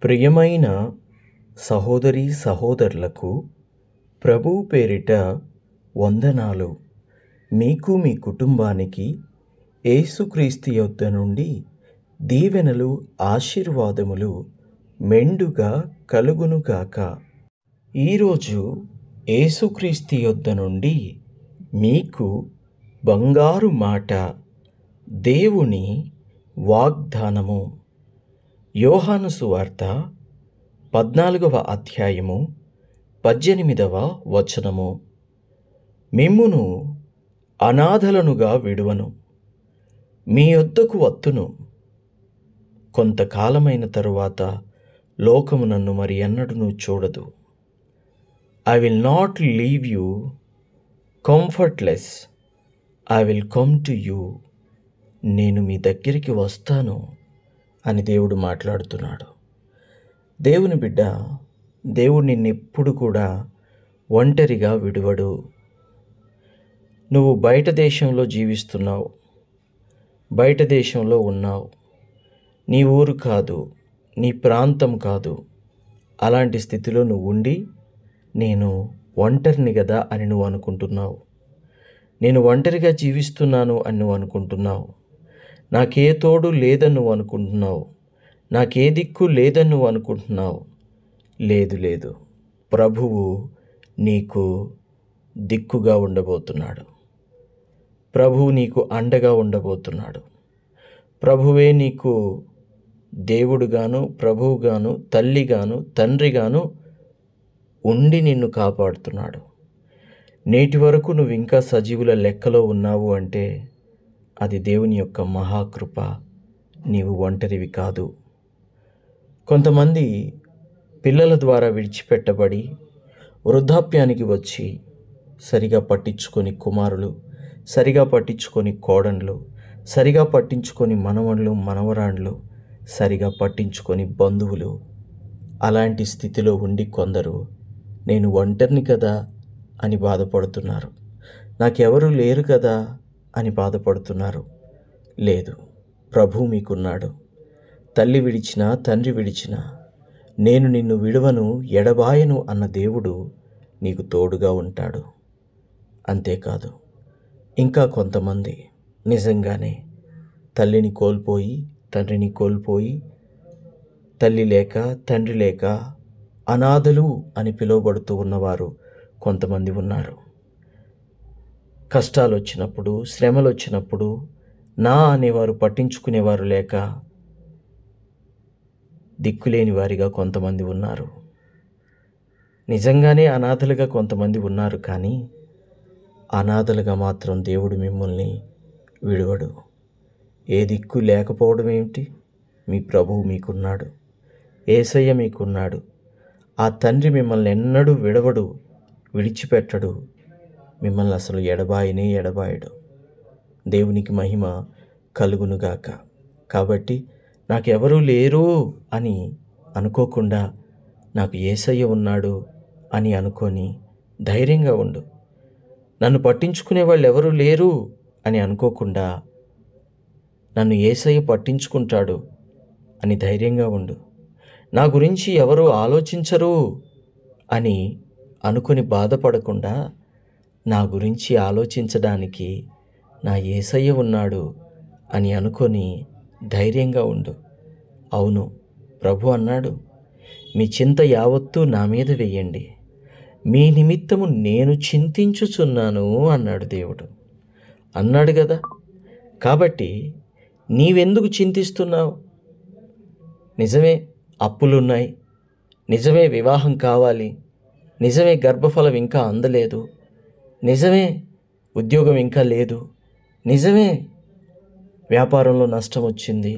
ప్రియమైన సహోదరీ సహోదరులకు ప్రభువు పేరిట వందనాలు. మీకు మీ కుటుంబానికి యేసుక్రీస్తు యొద్ద నుండి దీవెనలు ఆశీర్వాదములు మెండుగా కలుగునుగాక. ఈరోజు యేసుక్రీస్తు యొద్ద నుండి మీకు బంగారు మాట, దేవుని వాగ్దానము. యోహాను సువార్త 14వ అధ్యాయము 18వ వచనము. మిమ్మును అనాథలనుగా విడువను, మీ యొద్దకు వత్తును. కొంతకాలమైన తరువాత లోకము నన్ను మరి ఎన్నడూ చూడదు. I will not leave you comfortless, I will come to you. నేను మీ దగ్గరికి వస్తాను అని దేవుడు మాట్లాడుతున్నాడు. దేవుని బిడ్డ, దేవుడు నిన్నెప్పుడు కూడా ఒంటరిగా విడువడు. నువ్వు బయట దేశంలో జీవిస్తున్నావు, బయట దేశంలో ఉన్నావు, నీ ఊరు కాదు, నీ ప్రాంతం కాదు. అలాంటి స్థితిలో నువ్వు ఉండి నేను ఒంటరిని కదా అని నువ్వు అనుకుంటున్నావు. నేను ఒంటరిగా జీవిస్తున్నాను అని నువ్వు అనుకుంటున్నావు. నాకే తోడు లేదని నువ్వు అనుకుంటున్నావు. నాకే దిక్కు లేదని నువ్వు అనుకుంటున్నావు. లేదు, ప్రభువు నీకు దిక్కుగా ఉండబోతున్నాడు. ప్రభువు నీకు అండగా ఉండబోతున్నాడు. ప్రభువే నీకు దేవుడుగాను, ప్రభువుగాను, తల్లిగాను, తండ్రిగాను ఉండి నిన్ను కాపాడుతున్నాడు. నేటి వరకు నువ్వు ఇంకా సజీవుల లెక్కలో ఉన్నావు అంటే అది దేవుని యొక్క మహాకృప. నీవు ఒంటరివి కాదు. కొంతమంది పిల్లల ద్వారా విడిచిపెట్టబడి వృద్ధాప్యానికి వచ్చి సరిగా పట్టించుకొని కుమారులు, సరిగా పట్టించుకొని కోడన్లు, సరిగా పట్టించుకొని మనవళ్ళు మనవరాండ్లు, సరిగా పట్టించుకొని బంధువులు, అలాంటి స్థితిలో ఉండి కొందరు నేను ఒంటరిని కదా అని బాధపడుతున్నారు. నాకెవరు లేరు కదా అని బాధపడుతున్నారు. లేదు, ప్రభువు మీకున్నాడు. తల్లి విడిచినా, తండ్రి విడిచినా నేను నిన్ను విడువను, ఎడబాయను అన్న దేవుడు నీకు తోడుగా ఉంటాడు. అంతేకాదు, ఇంకా కొంతమంది నిజంగానే తల్లిని కోల్పోయి, తండ్రిని కోల్పోయి, తల్లి లేక తండ్రి లేక అనాథలు అని పిలువబడుతూ ఉన్నవారు కొంతమంది ఉన్నారు. కష్టాలు వచ్చినప్పుడు, శ్రమలు వచ్చినప్పుడు నా అనేవారు పట్టించుకునేవారు లేక దిక్కులేని వారిగా కొంతమంది ఉన్నారు. నిజంగానే అనాథలుగా కొంతమంది ఉన్నారు. కానీ అనాథలుగా మాత్రం దేవుడు మిమ్మల్ని విడువడు. ఏ దిక్కు లేకపోవడం ఏమిటి? మీ ప్రభువు మీకున్నాడు, యేసయ్య మీకున్నాడు. ఆ తండ్రి మిమ్మల్ని ఎన్నడూ విడవడు, విడిచిపెట్టడు. మిమ్మల్ని అసలు ఎడబాయడు. దేవునికి మహిమ కలుగునుగాక. కాబట్టి నాకెవరూ లేరు అని అనుకోకుండా నాకు యేసయ్య ఉన్నాడు అని అనుకొని ధైర్యంగా ఉండు. నన్ను పట్టించుకునే వాళ్ళు ఎవరూ లేరు అని అనుకోకుండా నన్ను యేసయ్య పట్టించుకుంటాడు అని ధైర్యంగా ఉండు. నా గురించి ఎవరు ఆలోచించరు అని అనుకొని బాధపడకుండా నా గురించి ఆలోచించడానికి నా యేసయ్య ఉన్నాడు అని అనుకొని ధైర్యంగా ఉండు. అవును, ప్రభు అన్నాడు, మీ చింత యావత్తూ నా మీద వెయ్యండి, మీ నిమిత్తము నేను చింతించుచున్నాను అన్నాడు దేవుడు. అన్నాడు కదా. కాబట్టి నీవెందుకు చింతిస్తున్నావు? నిజమే అప్పులున్నాయి, నిజమే వివాహం కావాలి, నిజమే గర్భఫలం ఇంకా అందలేదు, నిజమే ఉద్యోగం ఇంకా లేదు, నిజమే వ్యాపారంలో నష్టం వచ్చింది,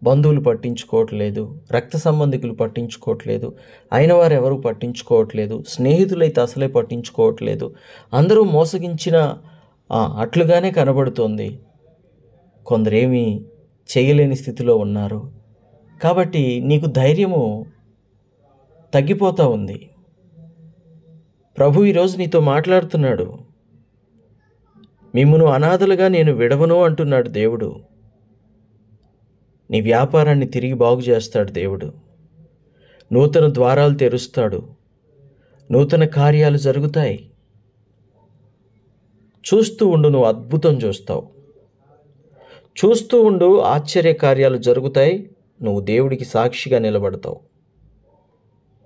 బంధువులు పట్టించుకోవట్లేదు, రక్త సంబంధికులు పట్టించుకోవట్లేదు, అయిన వారు ఎవరు పట్టించుకోవట్లేదు, స్నేహితులైతే అసలే పట్టించుకోవట్లేదు, అందరూ మోసగించిన అట్లుగానే కనబడుతోంది. కొందరేమీ చేయలేని స్థితిలో ఉన్నారు. కాబట్టి నీకు ధైర్యము తగ్గిపోతూ ఉంది. ప్రభు ఈరోజు నీతో మాట్లాడుతున్నాడు. మిమ్మును అనాథలుగా నేను విడవను అంటున్నాడు దేవుడు. నీ వ్యాపారాన్ని తిరిగి బాగు చేస్తాడు దేవుడు. నూతన ద్వారాలు తెరుస్తాడు. నూతన కార్యాలు జరుగుతాయి. చూస్తూ ఉండు, నువ్వు అద్భుతం చూస్తావు. చూస్తూ ఉండు, ఆశ్చర్య కార్యాలు జరుగుతాయి. నువ్వు దేవుడికి సాక్షిగా నిలబడతావు.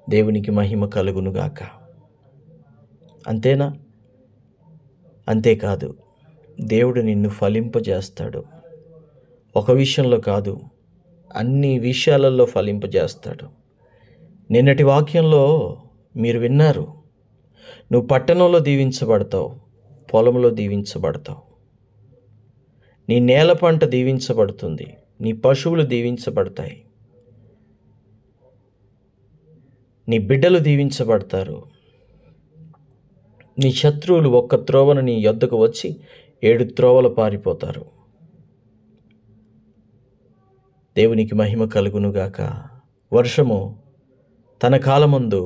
దేవునికి మహిమ కలుగునుగాక. అంతేనా? అంతేకాదు, దేవుడు నిన్ను ఫలింపజేస్తాడు. ఒక విషయంలో కాదు, అన్ని విషయాలలో ఫలింపజేస్తాడు. నిన్నటి వాక్యంలో మీరు విన్నారు. నువ్వు పట్టణంలో దీవించబడతావు, పొలంలో దీవించబడతావు. నీ నేల పంట దీవించబడుతుంది, నీ పశువులు దీవించబడతాయి, నీ బిడ్డలు దీవించబడతారు. నీ శత్రువులు ఒక్క త్రోవన నీ యొద్దకు వచ్చి 7 త్రోవలు పారిపోతారు. దేవునికి మహిమ కలుగునుగాక. వర్షము తన కాలమందు,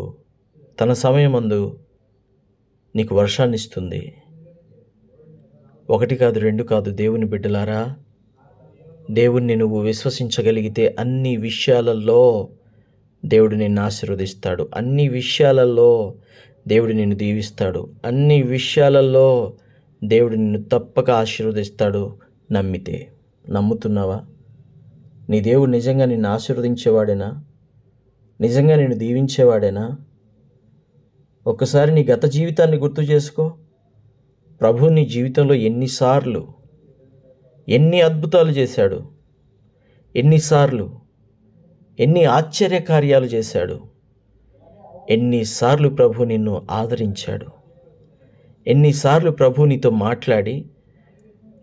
తన సమయమందు నీకు వర్షాన్ని ఇస్తుంది. 1 కాదు, 2 కాదు. దేవుని బిడ్డలారా, దేవుణ్ణి నువ్వు విశ్వసించగలిగితే అన్ని విషయాలలో దేవుడు నిన్ను ఆశీర్వదిస్తాడు. అన్ని విషయాలలో దేవుడు నిన్ను దీవిస్తాడు. అన్ని విషయాలలో దేవుడు నిన్ను తప్పక ఆశీర్వదిస్తాడు. నమ్మితే. నమ్ముతున్నావా? నీ దేవుడు నిజంగా నిన్ను ఆశీర్వదించేవాడేనా? నిజంగా నిన్ను దీవించేవాడేనా? ఒక్కసారి నీ గత జీవితాన్ని గుర్తు చేసుకో. ప్రభు నీ జీవితంలో ఎన్నిసార్లు, ఎన్ని అద్భుతాలు చేశాడు, ఎన్నిసార్లు, ఎన్ని ఆశ్చర్య కార్యాలు చేశాడు. ఎన్నిసార్లు ప్రభు నిన్ను ఆదరించాడు. ఎన్నిసార్లు ప్రభు నీతో మాట్లాడి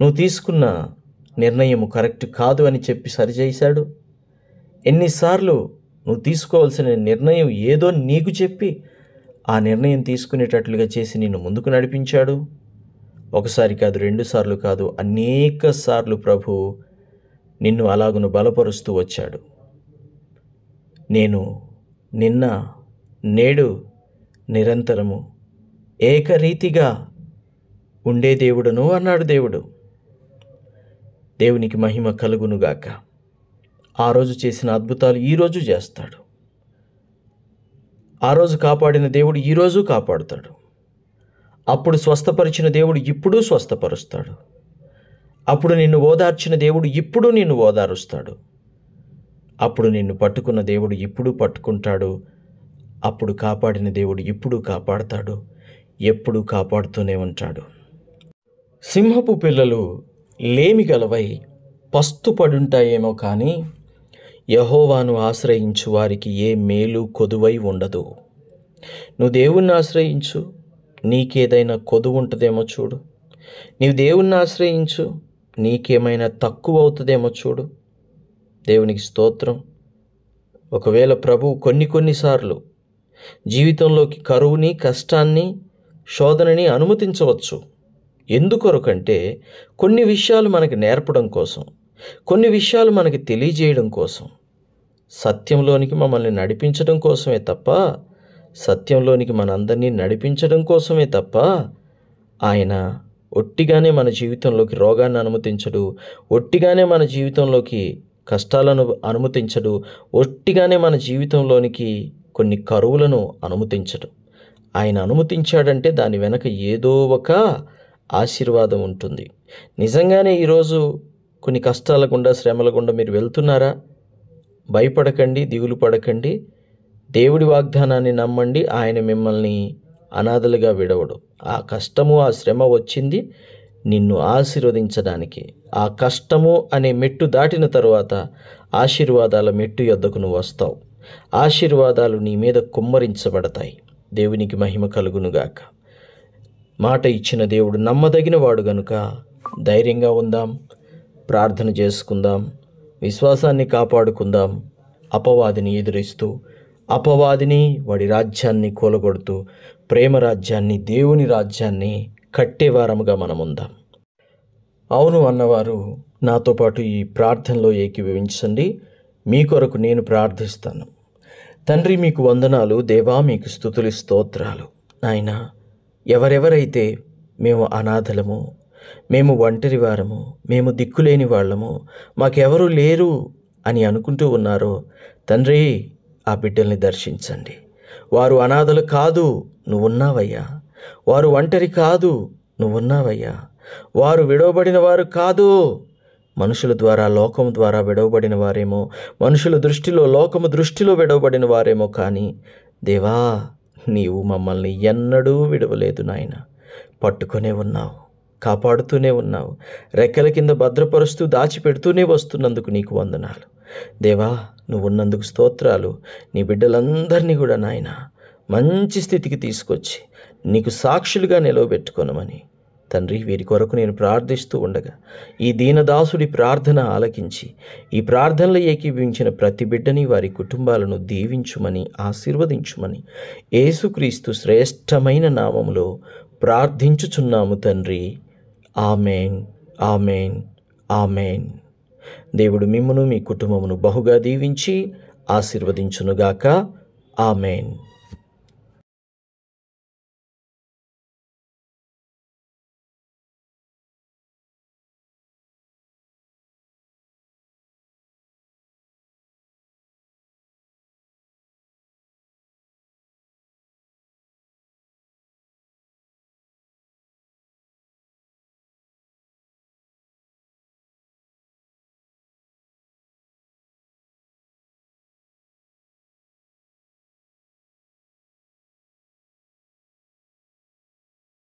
నువ్వు తీసుకున్న నిర్ణయం కరెక్ట్ కాదు అని చెప్పి సరిచేశాడు. ఎన్నిసార్లు నువ్వు తీసుకోవాల్సిన నిర్ణయం ఏదో నీకు చెప్పి ఆ నిర్ణయం తీసుకునేటట్లుగా చేసి నిన్ను ముందుకు నడిపించాడు. ఒకసారి కాదు, 2 సార్లు కాదు, అనేక సార్లు ప్రభు నిన్ను అలాగును బలపరుస్తూ వచ్చాడు. నేను నిన్న, నేడు, నిరంతరము ఏకరీతిగా ఉండే దేవుడును అన్నాడు దేవుడు. దేవునికి మహిమ కలుగునుగాక. ఆ రోజు చేసిన అద్భుతాలు ఈరోజు చేస్తాడు. ఆ రోజు కాపాడిన దేవుడు ఈరోజు కాపాడుతాడు. అప్పుడు స్వస్థపరిచిన దేవుడు ఇప్పుడు స్వస్థపరుస్తాడు. అప్పుడు నిన్ను ఓదార్చిన దేవుడు ఇప్పుడు నిన్ను ఓదారుస్తాడు. అప్పుడు నిన్ను పట్టుకున్న దేవుడు ఇప్పుడు పట్టుకుంటాడు. అప్పుడు కాపాడిన దేవుడు ఇప్పుడు కాపాడుతాడు. ఎప్పుడు కాపాడుతూనే ఉంటాడు. సింహపు పిల్లలు లేమి గలవై పస్తుపడుంటాయేమో కానీ యెహోవాను ఆశ్రయించు వారికి ఏ మేలు కొదువై ఉండదు. నువ్వు దేవుణ్ణి ఆశ్రయించు, నీకేదైనా కొదువు ఉంటుందేమో చూడు. నీవు దేవుణ్ణి ఆశ్రయించు, నీకేమైనా తక్కువ అవుతుందేమో చూడు. దేవునికి స్తోత్రం. ఒకవేళ ప్రభువు కొన్నిసార్లు జీవితంలోకి కరువుని, కష్టాన్ని, శోధనని అనుమతించవచ్చు. ఎందుకొరకంటే కొన్ని విషయాలు మనకి నేర్పడం కోసం, కొన్ని విషయాలు మనకి తెలియజేయడం కోసం, సత్యంలోనికి మమ్మల్ని నడిపించడం కోసమే తప్ప, సత్యంలోనికి మనందరినీ నడిపించడం కోసమే తప్ప ఆయన ఒట్టిగానే మన జీవితంలోకి రోగాన్ని అనుమతించడు. ఒట్టిగానే మన జీవితంలోకి కష్టాలను అనుమతించడు. ఒట్టిగానే మన జీవితంలోనికి కొన్ని కరువులను అనుమతించడు. ఆయన అనుమతించాడంటే దాని వెనక ఏదో ఒక ఆశీర్వాదం ఉంటుంది. నిజంగానే ఈరోజు కొన్ని కష్టాల గుండా, శ్రమల గుండా మీరు వెళ్తున్నారా? భయపడకండి, దిగులు పడకండి. దేవుడి వాగ్దానాన్ని నమ్మండి. ఆయన మిమ్మల్ని అనాథలుగా విడవడు. ఆ కష్టము, ఆ శ్రమ వచ్చింది నిన్ను ఆశీర్వదించడానికి. ఆ కష్టము అనే మెట్టు దాటిన తరువాత ఆశీర్వాదాల మెట్టు యొద్దకు నువ్వు వస్తావు. ఆశీర్వాదాలు నీ మీద కుమ్మరించబడతాయి. దేవునికి మహిమ కలుగునుగాక. మాట ఇచ్చిన దేవుడు నమ్మదగిన వాడు గనుక ధైర్యంగా ఉందాం, ప్రార్థన చేసుకుందాం, విశ్వాసాన్ని కాపాడుకుందాం. అపవాదిని ఎదురిస్తూ, అపవాదిని, వాడి రాజ్యాన్ని కూలగొడుతూ, ప్రేమ రాజ్యాన్ని, దేవుని రాజ్యాన్ని కట్టేవారముగా మనముందాం. అవును అన్నవారు నాతో పాటు ఈ ప్రార్థనలో ఏకీభవించండి. మీ కొరకు నేను ప్రార్థిస్తాను. తండ్రి, మీకు వందనాలు. దేవా, మీకు స్తుతులు, స్తోత్రాలు. నాయనా, ఎవరెవరైతే మేము అనాథలము, మేము ఒంటరి వారము, మేము దిక్కులేని వాళ్ళము, మాకెవరూ లేరు అని అనుకుంటూ ఉన్నారో తండ్రి, ఆ బిడ్డల్ని దర్శించండి. వారు అనాథలు కాదు, నువ్వున్నావయ్యా. వారు ఒంటరి కాదు, నువ్వున్నావయ్యా. వారు విడవబడిన వారు కాదు. మనుషుల ద్వారా, లోకం ద్వారా విడవబడిన వారేమో, మనుషుల దృష్టిలో, లోకము దృష్టిలో విడవబడిన వారేమో, కానీ దేవా, నీవు మమ్మల్ని ఎన్నడూ విడవలేదు నాయన. పట్టుకొనే ఉన్నావు, కాపాడుతూనే ఉన్నావు, రెక్కల కింద భద్రపరుస్తూ దాచిపెడుతూనే వస్తున్నందుకు నీకు వందనాలు దేవా. నువ్వు ఉన్నందుకు స్తోత్రాలు. నీ బిడ్డలందరినీ కూడా నాయన మంచి స్థితికి తీసుకొచ్చి నీకు సాక్షులుగా నిలవబెట్టుకొనమని తండ్రి, వీరి కొరకు నేను ప్రార్థిస్తూ ఉండగా ఈ దీనదాసుడి ప్రార్థన ఆలకించి ఈ ప్రార్థనలో ఏకీభవించిన ప్రతి బిడ్డని, వారి కుటుంబాలను దీవించుమని, ఆశీర్వదించుమని యేసుక్రీస్తు శ్రేష్టమైన నామములో ప్రార్థించుచున్నాము తండ్రి. Amen, amen, amen. దేవుడు మిమ్మును, మీ కుటుంబమును బహుగా దీవించి ఆశీర్వదించునుగాక. ఆమెన్.